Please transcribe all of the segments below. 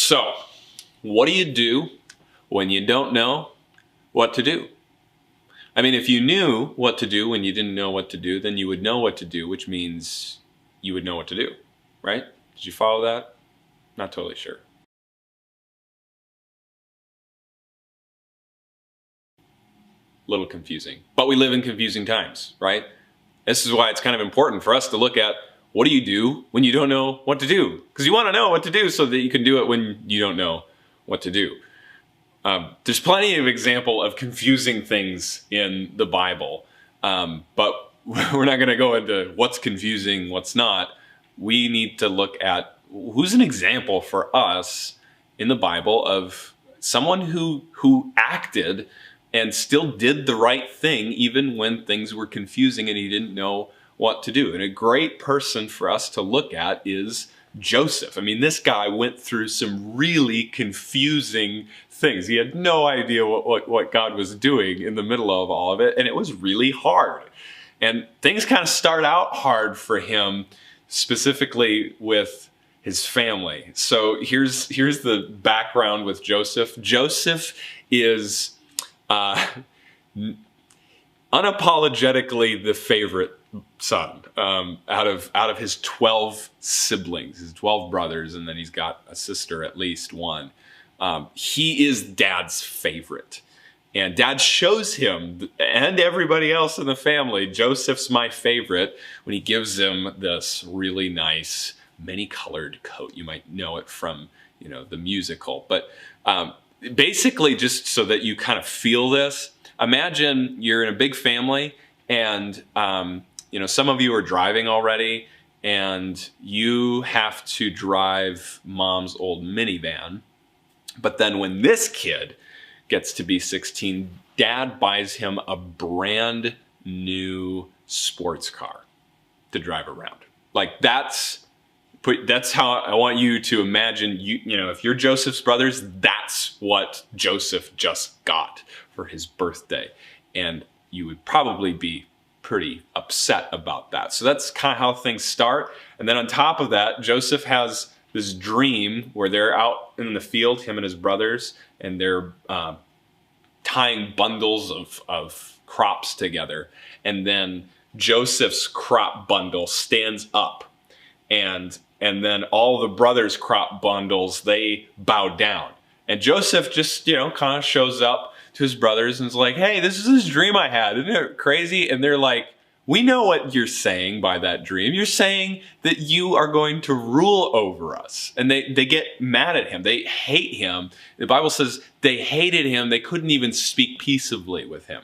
So, what do you do when you don't know what to do? I mean, if you knew what to do when you didn't know what to do, then you would know what to do, which means you would know what to do, right? Did you follow that? Not totally sure. Little confusing, but we live in confusing times, right? This is why it's kind of important for us to look at what do you do when you don't know what to do? Because you want to know what to do so that you can do it when you don't know what to do. There's plenty of example of confusing things in the Bible, but we're not going to go into what's confusing, what's not. We need to look at who's an example for us in the Bible of someone who acted and still did the right thing even when things were confusing and he didn't know what to do. And a great person for us to look at is Joseph. I mean, this guy went through some really confusing things. He had no idea what God was doing in the middle of all of it, and it was really hard. And things kind of start out hard for him, specifically with his family. So here's the background with Joseph. Joseph is unapologetically the favorite son out of his 12 siblings, his 12 brothers, and then he's got a sister, at least one. He is dad's favorite. And dad shows him and everybody else in the family, Joseph's my favorite, when he gives him this really nice many-colored coat. You might know it from, the musical. But basically, just so that you kind of feel this, imagine you're in a big family and, some of you are driving already and you have to drive mom's old minivan. But then when this kid gets to be 16, dad buys him a brand new sports car to drive around. Like that's how I want you to imagine, if you're Joseph's brothers, that's what Joseph just got for his birthday. And you would probably be pretty upset about that. So that's kind of how things start. And then on top of that, Joseph has this dream where they're out in the field, him and his brothers, and they're tying bundles of crops together. And then Joseph's crop bundle stands up, and then all the brothers' crop bundles, they bow down. And Joseph just, kind of shows up to his brothers and is like, hey, this is this dream I had. Isn't it crazy? And they're like, we know what you're saying by that dream. You're saying that you are going to rule over us. And they get mad at him. They hate him. The Bible says they hated him. They couldn't even speak peaceably with him.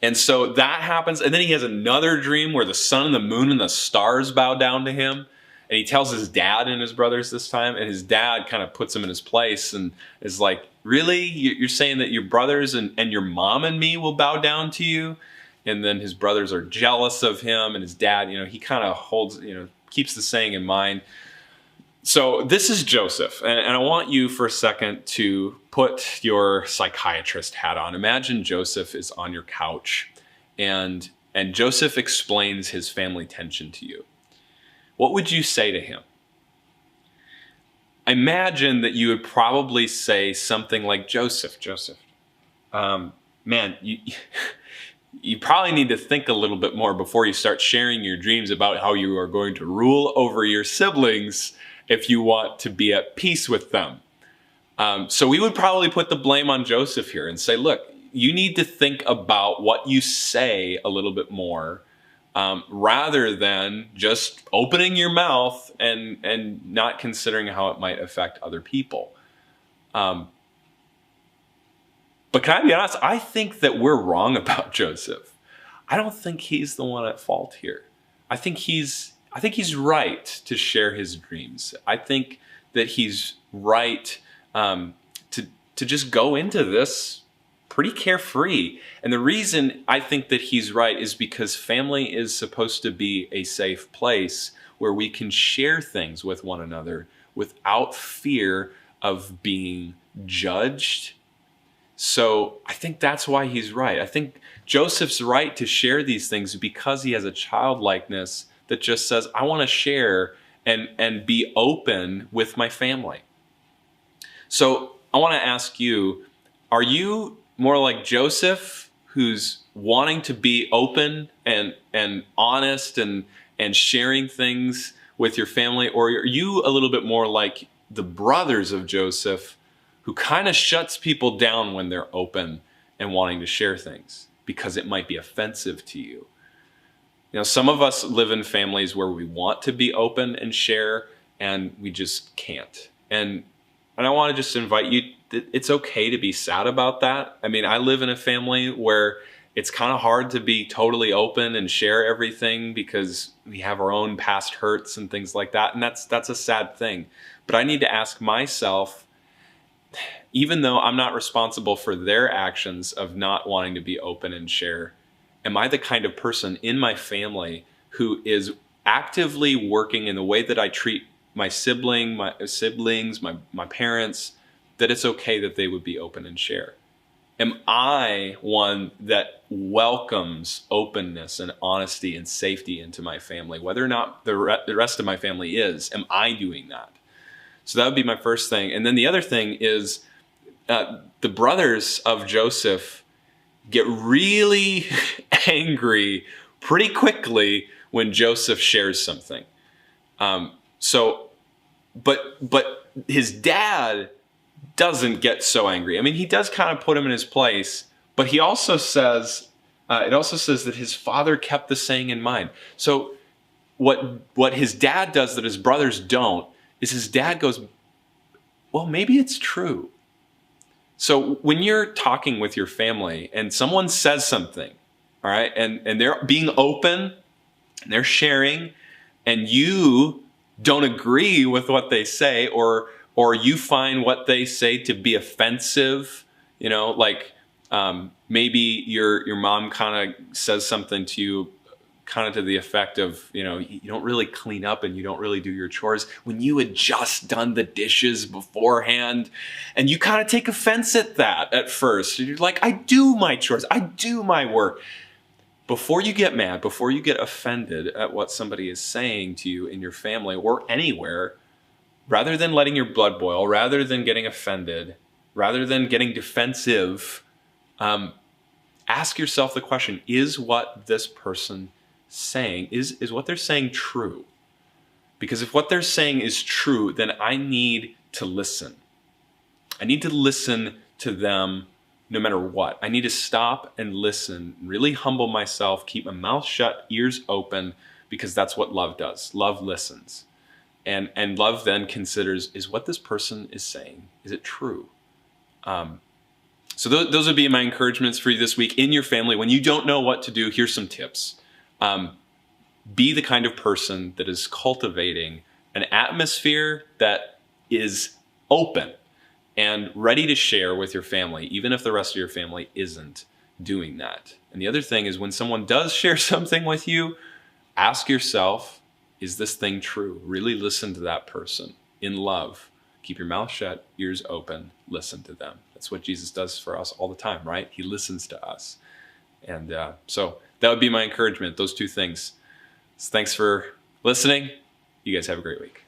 And so that happens. And then he has another dream where the sun and the moon and the stars bow down to him. And he tells his dad and his brothers this time. And his dad kind of puts him in his place and is like, really? You're saying that your brothers and your mom and me will bow down to you? And then his brothers are jealous of him, and his dad, he kind of holds, keeps the saying in mind. So this is Joseph, and I want you for a second to put your psychiatrist hat on. Imagine Joseph is on your couch, and Joseph explains his family tension to you. What would you say to him? Imagine that you would probably say something like, Joseph, man, you probably need to think a little bit more before you start sharing your dreams about how you are going to rule over your siblings if you want to be at peace with them. So we would probably put the blame on Joseph here and say, look, you need to think about what you say a little bit more rather than just opening your mouth and not considering how it might affect other people. But can I be honest? I think that we're wrong about Joseph. I don't think he's the one at fault here. I think he's right to share his dreams. I think that he's right to just go into this pretty carefree. And the reason I think that he's right is because family is supposed to be a safe place where we can share things with one another without fear of being judged. So I think that's why he's right. I think Joseph's right to share these things because he has a childlikeness that just says, I want to share and be open with my family. So I want to ask you, are you more like Joseph, who's wanting to be open and honest and sharing things with your family? Or are you a little bit more like the brothers of Joseph, who kind of shuts people down when they're open and wanting to share things because it might be offensive to you? You know, some of us live in families where we want to be open and share, and we just can't. And I want to just invite you, it's okay to be sad about that. I mean, I live in a family where it's kind of hard to be totally open and share everything because we have our own past hurts and things like that. And that's a sad thing. But I need to ask myself, even though I'm not responsible for their actions of not wanting to be open and share, am I the kind of person in my family who is actively working in the way that I treat my siblings, my parents, that it's okay that they would be open and share? Am I one that welcomes openness and honesty and safety into my family, whether or not the rest of my family is? Am I doing that? So that would be my first thing. And then the other thing is the brothers of Joseph get really angry pretty quickly when Joseph shares something. But his dad doesn't get so angry. I mean, he does kind of put him in his place, but he also says, it also says that his father kept the saying in mind. So what his dad does that his brothers don't is his dad goes, well, maybe it's true. So when you're talking with your family and someone says something, all right, and they're being open and they're sharing, and you don't agree with what they say, or you find what they say to be offensive, you know, like maybe your mom kind of says something to you kind of to the effect of, you know, you don't really clean up and you don't really do your chores when you had just done the dishes beforehand. And you kind of take offense at that at first. You're like, I do my chores, I do my work. Before you get mad, before you get offended at what somebody is saying to you in your family or anywhere, rather than letting your blood boil, rather than getting offended, rather than getting defensive, ask yourself the question, is what this person saying, is what they're saying true? Because if what they're saying is true, then I need to listen. I need to listen to them no matter what. I need to stop and listen, really humble myself, keep my mouth shut, ears open, because that's what love does. Love listens. And love then considers, is what this person is saying, is it true? So those would be my encouragements for you this week in your family. When you don't know what to do, here's some tips. Be the kind of person that is cultivating an atmosphere that is open and ready to share with your family, even if the rest of your family isn't doing that. And the other thing is, when someone does share something with you, ask yourself, is this thing true? Really listen to that person in love. Keep your mouth shut, ears open, listen to them. That's what Jesus does for us all the time, right? He listens to us. And so that would be my encouragement, those two things. So thanks for listening. You guys have a great week.